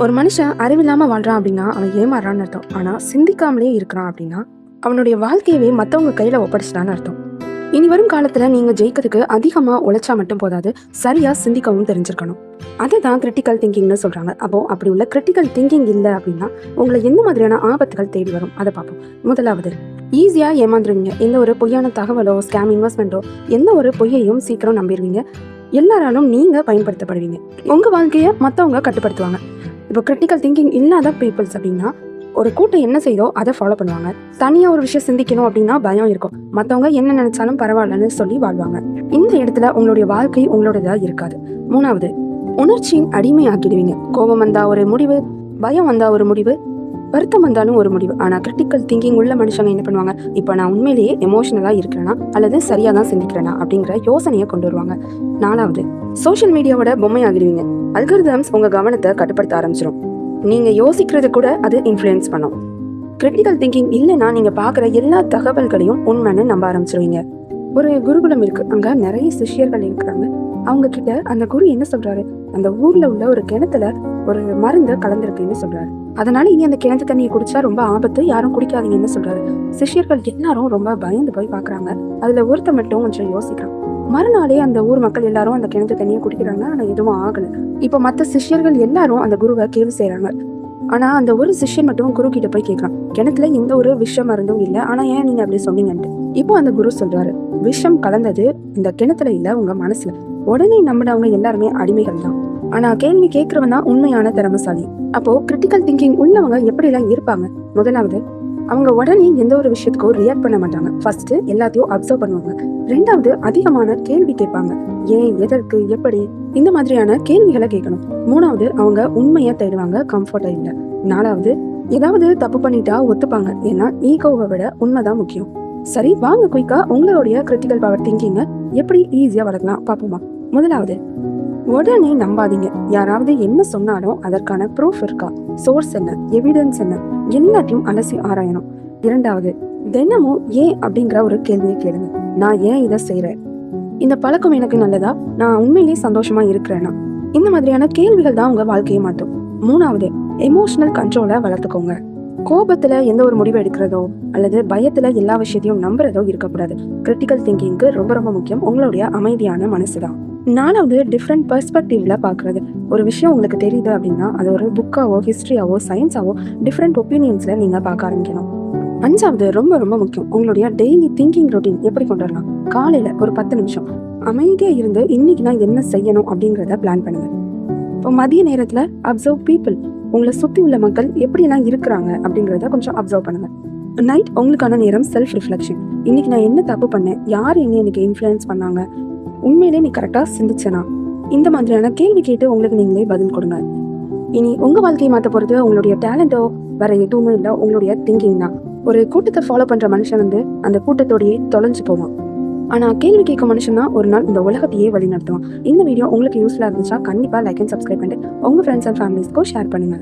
ஒரு மனுஷன் அறிவில்லாம வாழ்றான் அப்படின்னா அவன் ஏமாறான்னு அர்த்தம். ஆனா சிந்திக்காமலே இருக்கிறான் அப்படின்னா அவனுடைய வாழ்க்கையவே மத்தவங்க கையில ஒப்படைச்சிட்டான்னு அர்த்தம். இனி வரும் காலத்துல நீங்க ஜெயிக்கிறதுக்கு அதிகமா உழைச்சா மட்டும் போதாது, சரியா சிந்திக்கவும் தெரிஞ்சிருக்கணும். அதை தான் கிரிட்டிக்கல் திங்கிங்னு சொல்றாங்க. அப்போ அப்படி உள்ள கிரிட்டிக்கல் திங்கிங் இல்லை அப்படின்னா உங்களை எந்த மாதிரியான ஆபத்துகள் தேடி வரும் அதை பார்ப்போம். முதலாவது, ஈஸியா ஏமாந்துருவீங்க. எந்த ஒரு பொய்யான தகவலோ ஸ்கேம் இன்வெஸ்ட்மெண்ட்டோ எந்த ஒரு பொய்யையும் சீக்கிரம் நம்பிடுவீங்க. எல்லாராலும் நீங்க பயன்படுத்தப்படுவீங்க. உங்க வாழ்க்கையை மற்றவங்க கட்டுப்படுத்துவாங்க. இப்போ கிரிட்டிக்கல் திங்கிங் இல்லாத பீப்புள்ஸ் அப்படின்னா ஒரு கூட்டம் என்ன செய்தோ அதை ஃபாலோ பண்ணுவாங்க. தனியாக ஒரு விஷயம் சிந்திக்கணும் அப்படின்னா பயம் இருக்கும். மற்றவங்க என்ன நினைச்சாலும் பரவாயில்லன்னு சொல்லி வாழ்வாங்க. இந்த இடத்துல உங்களுடைய வாழ்க்கை உங்களோடதா இருக்காது. மூணாவது, உணர்ச்சியின் அடிமை ஆக்கிடுவீங்க. கோபம் வந்தா ஒரு முடிவு, பயம் வந்தா ஒரு முடிவு, வருத்தம் வந்தாலும் ஒரு முடிவு. ஆனா கிரிட்டிக்கல் திங்கிங் உள்ள மனுஷங்க என்ன பண்ணுவாங்க, இப்போ நான் உண்மையிலேயே எமோஷனலா இருக்கிறேனா அல்லது சரியா தான் சிந்திக்கிறேனா அப்படிங்கிற யோசனையை கொண்டு வருவாங்க. நாலாவது, சோஷியல் மீடியாவோட பொம்மை ஆகிடுவீங்க. அல்காரிதம்ஸ் உங்க கவனத்தை கட்டுப்படுத்த ஆரம்பிச்சிடும். நீங்க யோசிக்கிறது கூட அது இன்ஃப்ளூயன்ஸ் பண்ணும். கிரிட்டிக்கல் திங்கிங் இல்லைன்னா நீங்க பாக்குற எல்லா தகவல்களையும் உண்மைன்னு நம்ப ஆரம்பிச்சிருவீங்க. ஒரு குருகுலம் இருக்கு, அங்க நிறைய சிஷ்யர்கள் இருக்கிறாங்க. அவங்க கிட்ட அந்த குரு என்ன சொல்றாரு, அந்த ஊர்ல உள்ள ஒரு கிணத்துல ஒரு மருந்து கலந்துருக்குன்னு சொல்றாரு. அதனால இனி அந்த கிணத்து தண்ணியை குடிச்சா ரொம்ப ஆபத்து, யாரும் குடிக்காதீங்கன்னு சொல்றாரு. சிஷ்யர்கள் எல்லாரும் ரொம்ப பயந்து போய் பாக்குறாங்க. அதுல ஒருத்த மட்டும் கொஞ்சம் யோசிக்கிறான். மறுநாளே அந்த ஊர் மக்கள் எல்லாரும் அந்த கிணத்து தண்ணியை குடிக்கிறாங்க. ஆனா எதுவும் ஆகல. இப்ப மத்த சிஷ்யர்கள் எல்லாரும் அந்த குருவை கேள்வி செய்யறாங்க. ஆனா அந்த ஒரு சிஷ்யன் மட்டும் குரு கிட்ட போய் கேட்கறான், கிணத்துல எந்த ஒரு விஷ மருந்தும் இல்ல, ஆனா ஏன் நீங்க அப்படி சொன்னீங்கன்ட்டு. இப்போ அந்த குரு சொல்றாரு, விஷம் கலந்தது இந்த கிணத்துல இல்ல, உங்க மனசுல. உடனே நம்பினவங்க எல்லாருமே அடிமைகள் தான். ஆனா கேள்வி கேட்கறவன் தான் உண்மையான திறமைசாலி. அப்போ கிரிட்டிக்கல் திங்கிங் உள்ளவங்க எப்படி எல்லாம் இருப்பாங்க? முதலாவது, அவங்க உடனே எந்த ஒரு விஷயத்துக்கும் ரியாக்ட் பண்ண மாட்டாங்க. ஃபர்ஸ்ட் எல்லாத்தையும் அப்சர்வ் பண்ணுவாங்க. ரெண்டாவது, அதிகமான கேள்வி கேட்பாங்க. ஏன், எதற்கு, எப்படி, இந்த மாதிரியான கேள்விகளை கேட்கணும். மூணாவது, அவங்க உண்மையை தேடுவாங்க, கம்ஃபர்டா இல்லை. நாலாவது, ஏதாவது தப்பு பண்ணிட்டா ஒத்துப்பாங்க. ஏன்னா ஈகோவை விட உண்மைதான் முக்கியம். சரி, வாங்க குயிக்கா உங்களுடைய கிரிட்டிக்கல் பவர் திங்கிங்க எப்படி ஈஸியா வளர்க்கலாம் பார்ப்போமா. முதலாவது, உடனே நம்பாதீங்க. யாராவது என்ன சொன்னாலும் அதற்கான ப்ரூஃப் இருக்கா, சோர்ஸ் என்ன, எவிடன்ஸ் என்ன, எல்லாத்தையும் அலசி ஆராயணும். இரண்டாவது, தினமும் ஏன் அப்படிங்கிற ஒரு கேள்வியை கேளுங்க. நான் ஏன் இதை செய்யறேன், இந்த பழக்கம் எனக்கு நல்லதா, நான் உண்மையிலேயே சந்தோஷமா இருக்கிறேன்னா, இந்த மாதிரியான கேள்விகள் தான் உங்க வாழ்க்கையை மாற்றும். மூணாவது, எமோஷனல் கண்ட்ரோலை வளர்த்துக்கோங்க. கோபத்துல எந்த ஒரு முடிவு எடுக்கிறதோ அல்லது பயத்துல எல்லா விஷயத்தையும் நம்புறதோ இருக்கக்கூடாது. கிரிட்டிக்கல் திங்கிங்க்கு ரொம்ப ரொம்ப முக்கியம் உங்களுடைய அமைதியான மனசுதான். நாலாவது, டிஃப்ரெண்ட் பெர்ஸ்பெக்டிவ்ல பாக்குறது. ஒரு விஷயம் உங்களுக்கு தெரியுது அப்படின்னா அது ஒரு புக்காவோ ஹிஸ்டரியாவோ சயின்ஸாவோ டிஃப்ரெண்ட் ஒப்பீனியன்ஸ்ல நீங்க பார்க்க ஆரம்பிக்கணும். அஞ்சாவது, ரொம்ப ரொம்ப முக்கியம், உங்களுடைய டெய்லி திங்கிங் ரொட்டீன் எப்படி கொண்டு வரலாம். காலையில ஒரு 10 நிமிஷம் அமைதியா இருந்து இன்னைக்கு நான் என்ன செய்யணும் அப்படிங்கிறத பிளான் பண்ணுங்க. இப்போ மதிய நேரத்துல அப்சர்வ் பீப்புள், உங்களை சுத்தி உள்ள மக்கள் எப்படிலாம் இருக்கிறாங்க அப்படிங்கிறத கொஞ்சம் அப்சர்வ் பண்ணுங்க. நைட் உங்களுக்கான நேரம் செல்ஃப் ரிஃப்ளெக்ஷன். இன்னைக்கு நான் என்ன தப்பு பண்ணேன், யார் என்ன எனக்கு இன்ஃப்ளூயன்ஸ் பண்ணாங்க, உண்மையிலே நீ கரெக்டா சிந்திச்சனா, இந்த மாதிரியான கேள்வி கேட்டு உங்களுக்கு நீங்களே பதில் கொடுங்க. இனி உங்க வாழ்க்கையை மாற்ற போறது உங்களுடைய டேலண்டோ வேற எதுவுமே இல்லை, உங்களுடைய திங்கிங் தான். ஒரு கூட்டத்தை ஃபாலோ பண்ற மனுஷன் அந்த கூட்டத்தோடையே தொலைஞ்சு போவான். ஆனா கேள்வி கேட்க மனுஷன் தான் ஒரு நாள் இந்த உலகத்தையே வழி நடத்துவான். இந்த வீடியோ உங்களுக்கு யூஸ்ஃபுல்லா இருந்துச்சா கண்டிப்பா லைக் அண்ட் சப்ஸ்கிரைப் பண்ணிட்டு உங்க ஃப்ரெண்ட்ஸ் அண்ட் ஃபேமிலிஸ்க்கும் ஷேர் பண்ணுங்க.